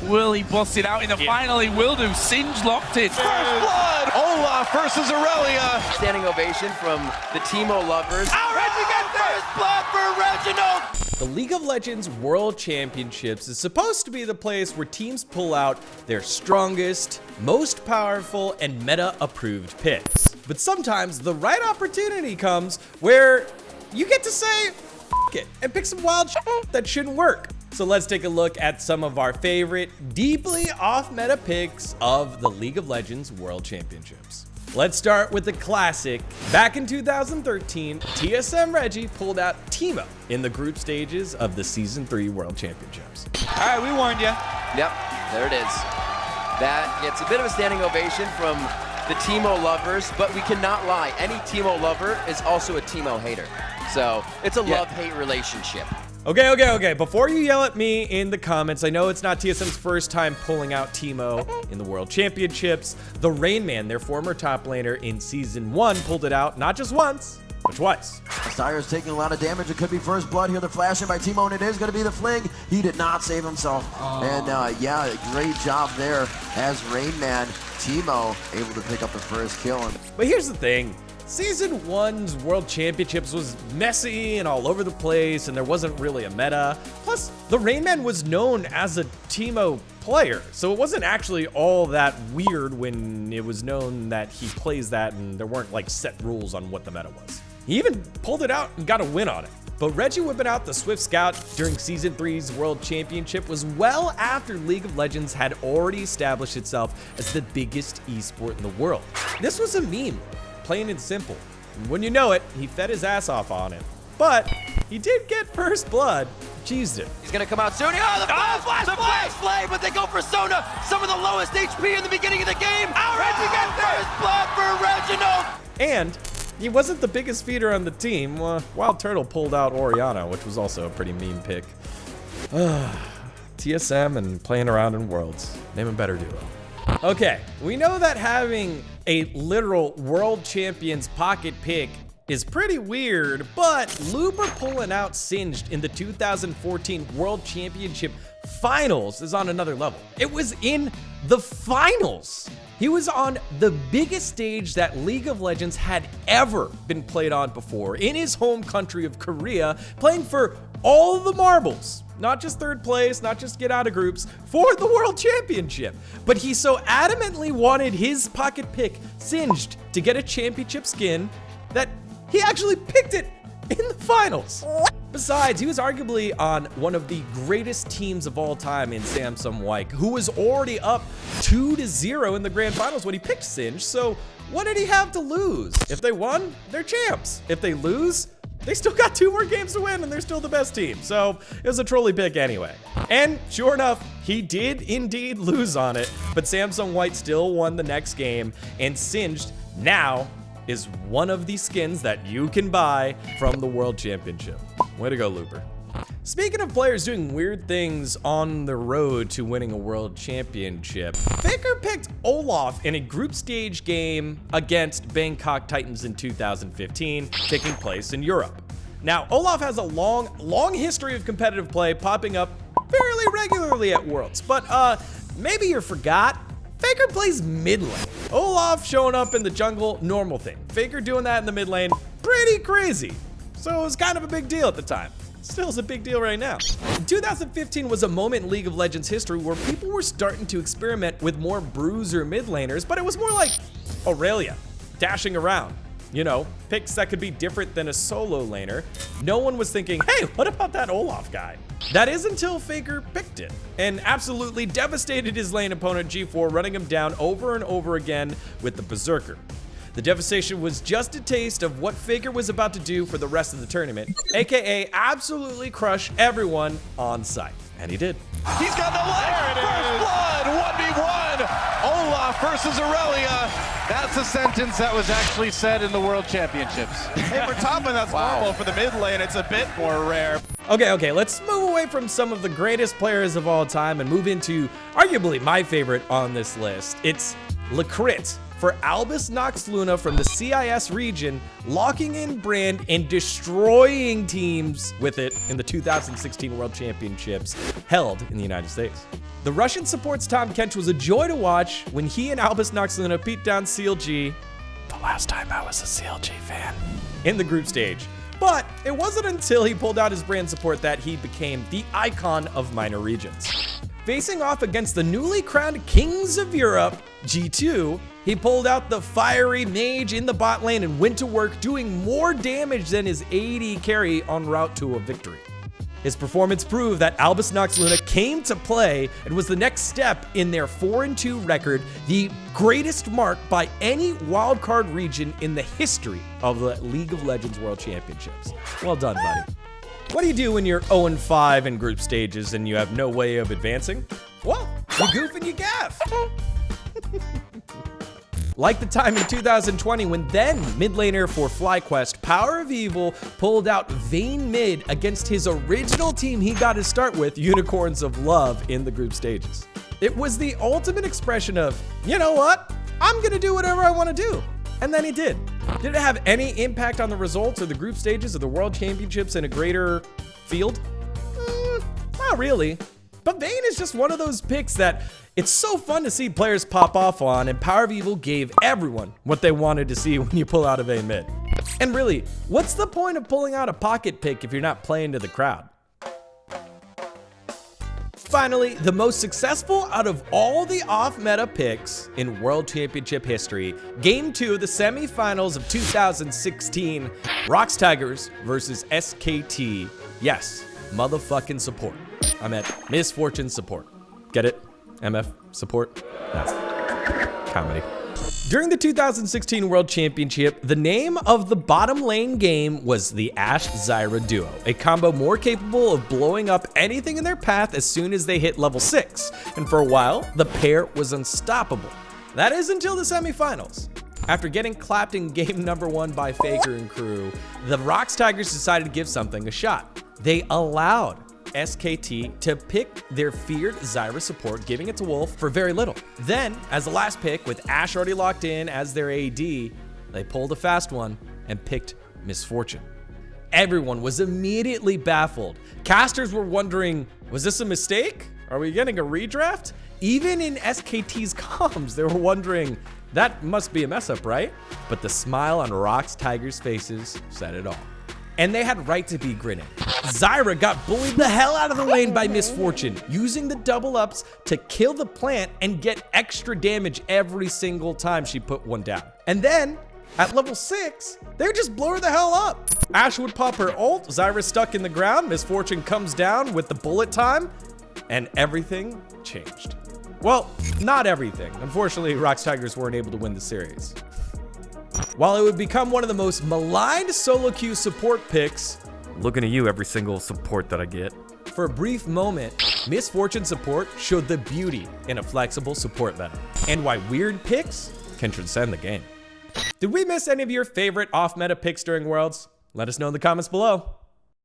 Will he bust it out in the final? He will do. Singe locked in. First blood! Olaf versus Aurelia. Standing ovation from the Teemo lovers. Reggie gets first blood for Reginald! The League of Legends World Championships is supposed to be the place where teams pull out their strongest, most powerful, and meta-approved picks. But sometimes the right opportunity comes where you get to say, F it, and pick some wild shit that shouldn't work. So let's take a look at some of our favorite, deeply off-meta picks of the League of Legends World Championships. Let's start with the classic. Back in 2013, TSM Reggie pulled out Teemo in the group stages of the Season 3 World Championships. All right, we warned you. Yep, there it is. That gets a bit of a standing ovation from the Teemo lovers, but we cannot lie. Any Teemo lover is also a Teemo hater. So it's a love-hate relationship. Okay. Before you yell at me in the comments, I know it's not TSM's first time pulling out Teemo in the World Championships. The Rain Man, their former top laner in Season 1, pulled it out not just once, but twice. Styre's taking a lot of damage. It could be first blood here. They're flashing by Teemo, and it is going to be the fling. He did not save himself. And yeah, great job there as Rain Man. Teemo able to pick up the first kill. But here's the thing. Season 1's World Championships was messy and all over the place, and there wasn't really a meta. Plus, the Rain Man was known as a Teemo player, so it wasn't actually all that weird when it was known that he plays that and there weren't like set rules on what the meta was. He even pulled it out and got a win on it. But Reggie whipping out the Swift Scout during Season 3's World Championship was well after League of Legends had already established itself as the biggest esport in the world. This was a meme. Plain and simple. And when you know it, he fed his ass off on it. But he did get first blood. Cheesed it. He's gonna come out soon. Oh, the flash flame, but they go for Sona. Some of the lowest HP in the beginning of the game. Reggie gets first blood for Reginald! And he wasn't the biggest feeder on the team. Wild Turtle pulled out Orianna, which was also a pretty mean pick. TSM and playing around in Worlds. Name a better duo. Okay, we know that having a literal world champion's pocket pick is pretty weird, but Luber pulling out Singed in the 2014 World Championship Finals is on another level. It was in the finals. He was on the biggest stage that League of Legends had ever been played on before, in his home country of Korea, playing for all the marbles. Not just third place, not just get out of groups, for the World Championship. But he so adamantly wanted his pocket pick, Singed, to get a championship skin that he actually picked it in the finals. Besides, he was arguably on one of the greatest teams of all time in Samsung White, who was already up 2-0 in the grand finals when he picked Singed, so what did he have to lose? If they won, they're champs. If they lose, they still got 2 more games to win and they're still the best team. So it was a trolley pick anyway. And sure enough, he did indeed lose on it, but Samsung White still won the next game, and Singed now is one of the skins that you can buy from the World Championship. Way to go, Looper. Speaking of players doing weird things on the road to winning a World Championship, Faker picked Olaf in a group stage game against Bangkok Titans in 2015, taking place in Europe. Now, Olaf has a long history of competitive play, popping up fairly regularly at Worlds, but maybe you forgot, Faker plays mid lane. Olaf showing up in the jungle, normal thing. Faker doing that in the mid lane, pretty crazy. So it was kind of a big deal at the time. Still is a big deal right now. 2015 was a moment in League of Legends history where people were starting to experiment with more bruiser mid laners, but it was more like Aurelia, dashing around. You know, picks that could be different than a solo laner. No one was thinking, hey, what about that Olaf guy? That is until Faker picked it and absolutely devastated his lane opponent G4, running him down over and over again with the Berserker. The devastation was just a taste of what Faker was about to do for the rest of the tournament, aka absolutely crush everyone on site. And he did. He's got the leg! First blood! 1v1! Olaf versus Aurelia! That's a sentence that was actually said in the World Championships. Hey, for top lane, that's normal. For the mid lane, it's a bit more rare. Okay, let's move away from some of the greatest players of all time and move into arguably my favorite on this list. It's Lecrit for Albus Nox Luna from the CIS region, locking in Brand and destroying teams with it in the 2016 World Championships held in the United States. The Russian support's Tom Kench was a joy to watch when he and Albus Nox Luna beat down CLG, the last time I was a CLG fan, in the group stage. But it wasn't until he pulled out his Brand support that he became the icon of minor regions. Facing off against the newly crowned Kings of Europe, G2, he pulled out the fiery mage in the bot lane and went to work doing more damage than his AD carry en route to a victory. His performance proved that Albus Nox Luna came to play and was the next step in their 4-2 record, the greatest mark by any wildcard region in the history of the League of Legends World Championships. Well done, buddy. What do you do when you're 0-5 in group stages and you have no way of advancing? Well, you goof and you gaff. Like the time in 2020 when then mid laner for FlyQuest, Power of Evil, pulled out VENN mid against his original team he got his start with, Unicorns of Love, in the group stages. It was the ultimate expression of, you know what? I'm gonna do whatever I wanna do. And then he did. Did it have any impact on the results of the group stages of the World Championships in a greater field? Not really. But VENN is just one of those picks that it's so fun to see players pop off on, and Power of Evil gave everyone what they wanted to see when you pull out a VENN mid. And really, what's the point of pulling out a pocket pick if you're not playing to the crowd? Finally, the most successful out of all the off-meta picks in World Championship history, Game 2 of the semifinals of 2016, Rocks Tigers versus SKT. Yes, motherfucking support. I'm at Misfortune support. Get it? MF support? That's comedy. During the 2016 World Championship, the name of the bottom lane game was the Ashe-Zyra duo, a combo more capable of blowing up anything in their path as soon as they hit level 6, and for a while, the pair was unstoppable. That is until the semifinals. After getting clapped in game number 1 by Faker and crew, the Rocks Tigers decided to give something a shot. They allowed SKT to pick their feared Zyra support, giving it to Wolf for very little. Then, as the last pick, with Ashe already locked in as their AD, they pulled a fast one and picked Misfortune. Everyone was immediately baffled. Casters were wondering, was this a mistake? Are we getting a redraft? Even in SKT's comms, they were wondering, that must be a mess up, right? But the smile on Rocks Tigers' faces said it all. And they had right to be grinning. Zyra got bullied the hell out of the lane by Misfortune, using the double ups to kill the plant and get extra damage every single time she put one down. And then, at level 6, they would just blow her the hell up. Ashe would pop her ult, Zyra stuck in the ground, Misfortune comes down with the bullet time, and everything changed. Well, not everything. Unfortunately, Rocks Tigers weren't able to win the series. While it would become one of the most maligned solo queue support picks, looking at you every single support that I get, for a brief moment, Misfortune support showed the beauty in a flexible support meta, and why weird picks can transcend the game. Did we miss any of your favorite off-meta picks during Worlds? Let us know in the comments below.